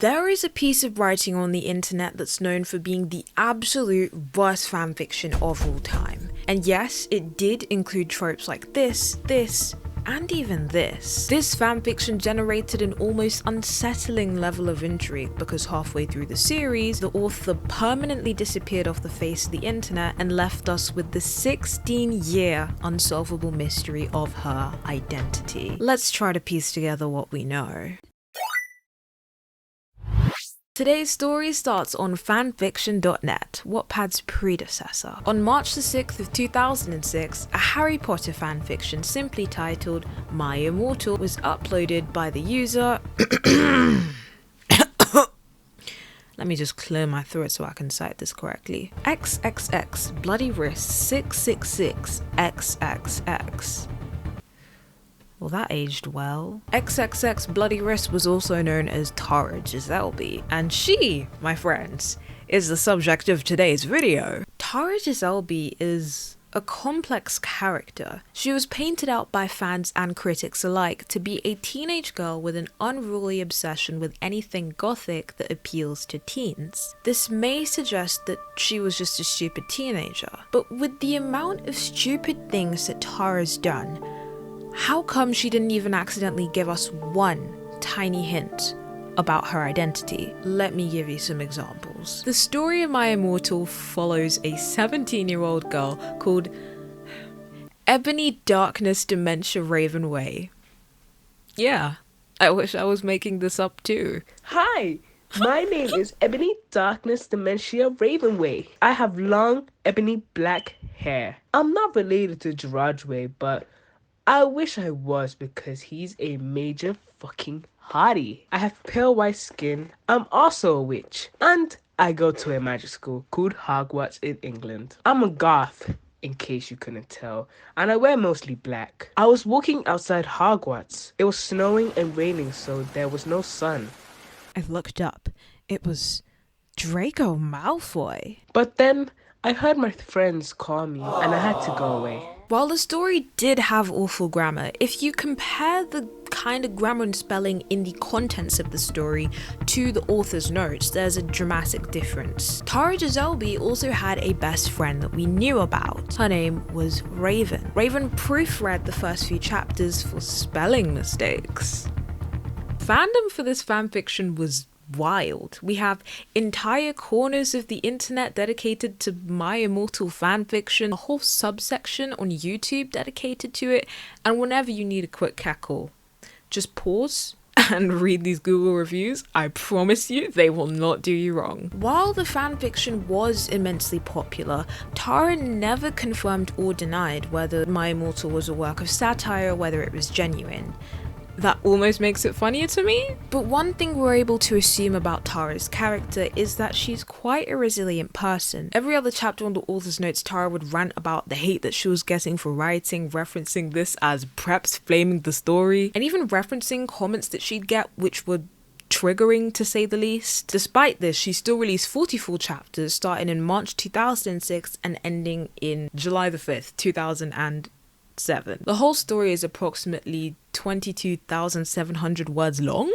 There is a piece of writing on the internet that's known for being the absolute worst fanfiction of all time. And yes, it did include tropes like this, and even this. This fanfiction generated an almost unsettling level of intrigue because halfway through the series, the author permanently disappeared off the face of the internet and left us with the 16-year unsolvable mystery of her identity. Let's try to piece together what we know. Today's story starts on fanfiction.net, Wattpad's predecessor. On March the 6th of 2006, a Harry Potter fanfiction simply titled My Immortal was uploaded by the user let me just clear my throat so I can cite this correctly. XXX Bloody Wrist 666 XXX. Well, that aged well. XXX Bloody Wrist was also known as Tara Gilesbie, and she, my friends, is the subject of today's video. Tara Gilesbie is a complex character. She was painted out by fans and critics alike to be a teenage girl with an unruly obsession with anything gothic that appeals to teens. This may suggest that she was just a stupid teenager, but with the amount of stupid things that Tara's done, how come she didn't even accidentally give us one tiny hint about her identity? Let me give you some examples. The story of My Immortal follows a 17-year-old girl called Ebony Darkness Dementia Ravenway. Yeah, I wish I was making this up too. Hi, my name is Ebony Darkness Dementia Ravenway. I have long, ebony black hair. I'm not related to Gerard Way, but I wish I was because he's a major fucking hottie. I have pale white skin. I'm also a witch. And I go to a magic school called Hogwarts in England. I'm a goth, in case you couldn't tell. And I wear mostly black. I was walking outside Hogwarts. It was snowing and raining, so there was no sun. I looked up. It was Draco Malfoy. But then I heard my friends call me and I had to go away. While the story did have awful grammar, if you compare the kind of grammar and spelling in the contents of the story to the author's notes, there's a dramatic difference. Tara Gilesbie also had a best friend that we knew about. Her name was Raven. Raven proofread the first few chapters for spelling mistakes. Fandom for this fanfiction was wild. We have entire corners of the internet dedicated to My Immortal fanfiction, a whole subsection on YouTube dedicated to it, and whenever you need a quick cackle, just pause and read these Google reviews. I promise you, they will not do you wrong. While the fanfiction was immensely popular, Tara never confirmed or denied whether My Immortal was a work of satire or whether it was genuine. That almost makes it funnier to me. But one thing we're able to assume about Tara's character is that she's quite a resilient person. Every other chapter on the author's notes, Tara would rant about the hate that she was getting for writing, referencing this as preps flaming the story, and even referencing comments that she'd get which were triggering to say the least. Despite this, she still released 44 chapters starting in March 2006 and ending in July the 5th, 2007. The whole story is approximately 22,700 words long.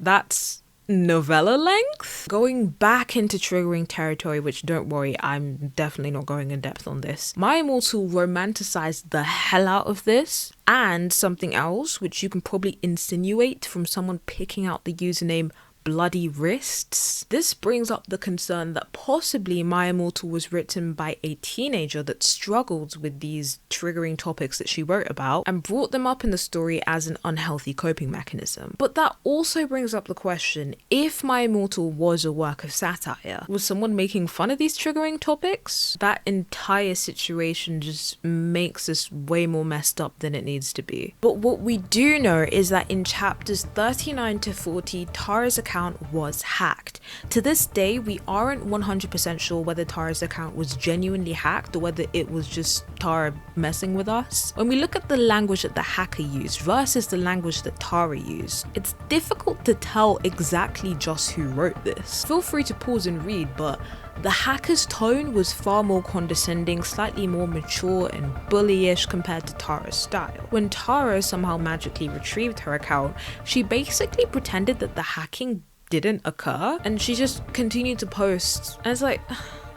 That's novella length. Going back into triggering territory, which don't worry, I'm definitely not going in depth on this. My Immortal romanticized the hell out of this, and something else which you can probably insinuate from someone picking out the username Bloody Wrists. This brings up the concern that possibly My Immortal was written by a teenager that struggled with these triggering topics that she wrote about and brought them up in the story as an unhealthy coping mechanism. But that also brings up the question, if My Immortal was a work of satire, was someone making fun of these triggering topics? That entire situation just makes this way more messed up than it needs to be. But what we do know is that in chapters 39 to 40, Tara's account was hacked. To this day, we aren't 100% sure whether Tara's account was genuinely hacked or whether it was just Tara messing with us. When we look at the language that the hacker used versus the language that Tara used, it's difficult to tell exactly just who wrote this. Feel free to pause and read, but the hacker's tone was far more condescending, slightly more mature and bullyish compared to Tara's style. When Tara somehow magically retrieved her account, she basically pretended that the hacking didn't occur, and she just continued to post. And it's like,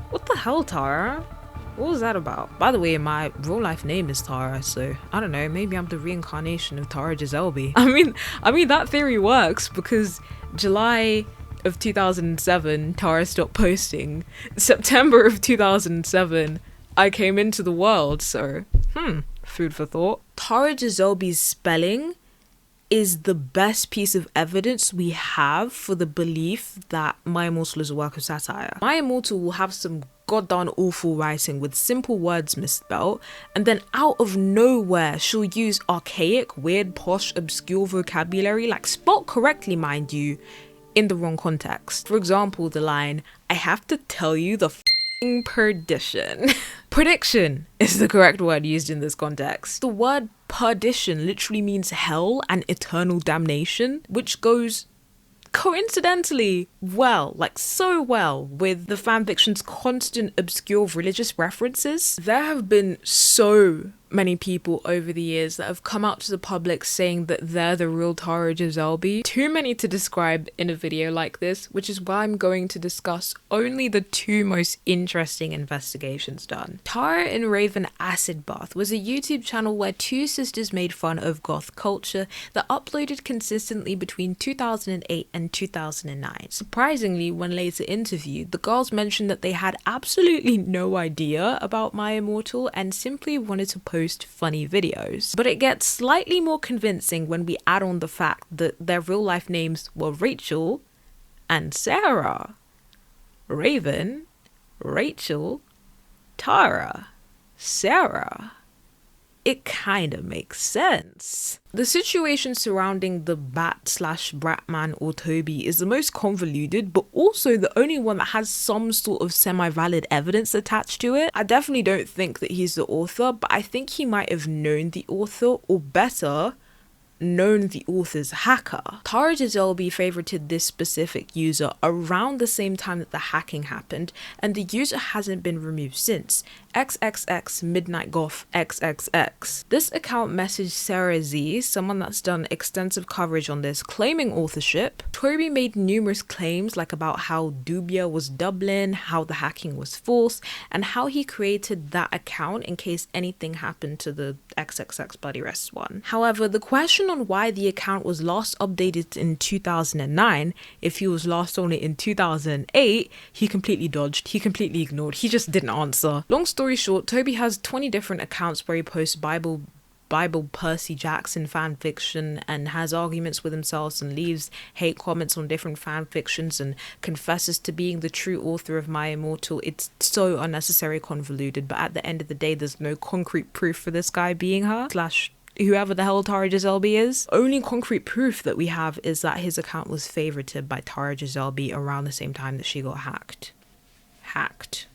what the hell, Tara? What was that about? By the way, my real life name is Tara, so I don't know, maybe I'm the reincarnation of Tara Gilesbie. I mean that theory works, because July of 2007, Tara stopped posting. September of 2007, I came into the world, so food for thought. Tara Gilesbie's spelling is the best piece of evidence we have for the belief that My Immortal is a work of satire. My Immortal will have some goddamn awful writing with simple words misspelled, and then out of nowhere she'll use archaic, weird, posh, obscure vocabulary, like spelt correctly mind you, in the wrong context. For example, the line, "I have to tell you the perdition." Prediction is the correct word used in this context. The word perdition literally means hell and eternal damnation, which goes coincidentally well, like so well, with the fanfiction's constant obscure religious references. There have been so many people over the years that have come out to the public saying that they're the real Tara Gilesbie. Too many to describe in a video like this, which is why I'm going to discuss only the two most interesting investigations done. Tara and Raven Acid Bath was a YouTube channel where two sisters made fun of goth culture that uploaded consistently between 2008 and 2009. Surprisingly, when later interviewed, the girls mentioned that they had absolutely no idea about My Immortal and simply wanted to post funny videos. But it gets slightly more convincing when we add on the fact that their real life names were Rachel and Sarah. Raven, Rachel, Tara, Sarah. It kind of makes sense. The situation surrounding the Bat/Bratman or Toby is the most convoluted, but also the only one that has some sort of semi-valid evidence attached to it. I definitely don't think that he's the author, but I think he might have known the author, or better, known the author's hacker. Tara Gilesbie favorited this specific user around the same time that the hacking happened, and the user hasn't been removed since. XXX Midnight Goth XXX. This account messaged Sarah Z, someone that's done extensive coverage on this, claiming authorship. Toby made numerous claims, like about how Dubia was Dublin, how the hacking was false, and how he created that account in case anything happened to the XXX Bloody Rest one. However, the question on why the account was last updated in 2009, if he was last on it in 2008, he completely dodged, he completely ignored, he just didn't answer. Long story short, Toby has 20 different accounts where he posts Bible Percy Jackson fan fiction and has arguments with himself and leaves hate comments on different fan fictions and confesses to being the true author of My Immortal. It's so unnecessary, convoluted, but at the end of the day, there's no concrete proof for this guy being her / whoever the hell Tara Gilesbie is. Only concrete proof that we have is that his account was favorited by Tara Gilesbie around the same time that she got hacked.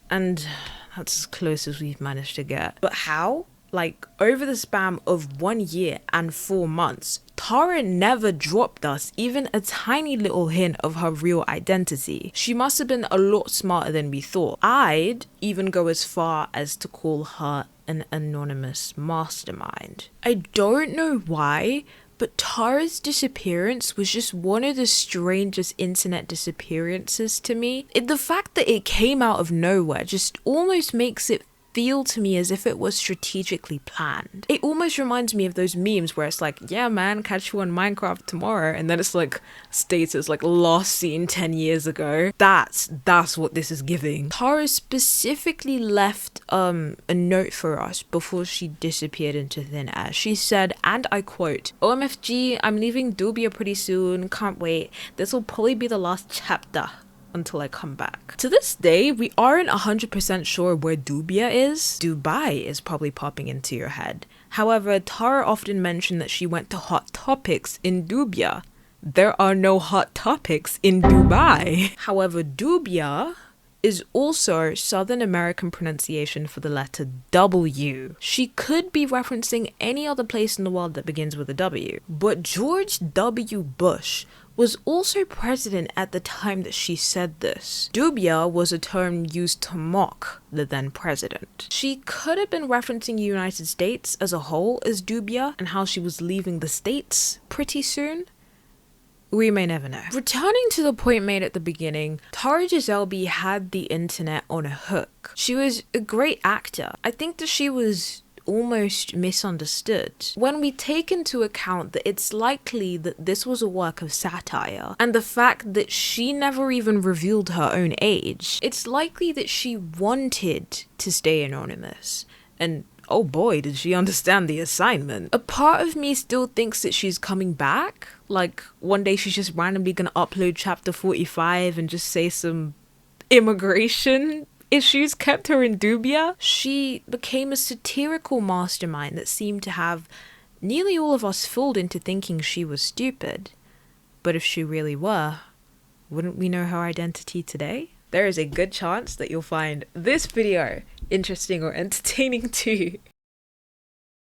And that's as close as we've managed to get. But how? Like, over the span of 1 year and 4 months, Tara never dropped us even a tiny little hint of her real identity. She must have been a lot smarter than we thought. I'd even go as far as to call her an anonymous mastermind. I don't know why, but Tara's disappearance was just one of the strangest internet disappearances to me. The fact that it came out of nowhere just almost makes it feel to me as if it was strategically planned. It almost reminds me of those memes where it's like, yeah man, catch you on Minecraft tomorrow, and then it's like status like last seen 10 years ago. That's what this is giving. Tara specifically left a note for us before she disappeared into thin air. She said, and I quote, "OMFG, I'm leaving Dubia pretty soon, can't wait. This will probably be the last chapter until I come back." To this day, we aren't 100% sure where Dubia is. Dubai is probably popping into your head. However, Tara often mentioned that she went to Hot Topics in Dubia. There are no Hot Topics in Dubai. However, Dubia is also Southern American pronunciation for the letter W. She could be referencing any other place in the world that begins with a W. But George W. Bush was also president at the time that she said this. Dubia was a term used to mock the then president. She could have been referencing the United States as a whole as Dubia and how she was leaving the States pretty soon. We may never know. Returning to the point made at the beginning, Tara Gilesbie had the internet on a hook. She was a great actor. I think that she was almost misunderstood. When we take into account that it's likely that this was a work of satire, and the fact that she never even revealed her own age, it's likely that she wanted to stay anonymous. And oh boy, did she understand the assignment. A part of me still thinks that she's coming back. Like, one day she's just randomly gonna upload chapter 45 and just say some immigration issues kept her in dubia. She became a satirical mastermind that seemed to have nearly all of us fooled into thinking she was stupid. But if she really were, wouldn't we know her identity today? There is a good chance that you'll find this video interesting or entertaining too.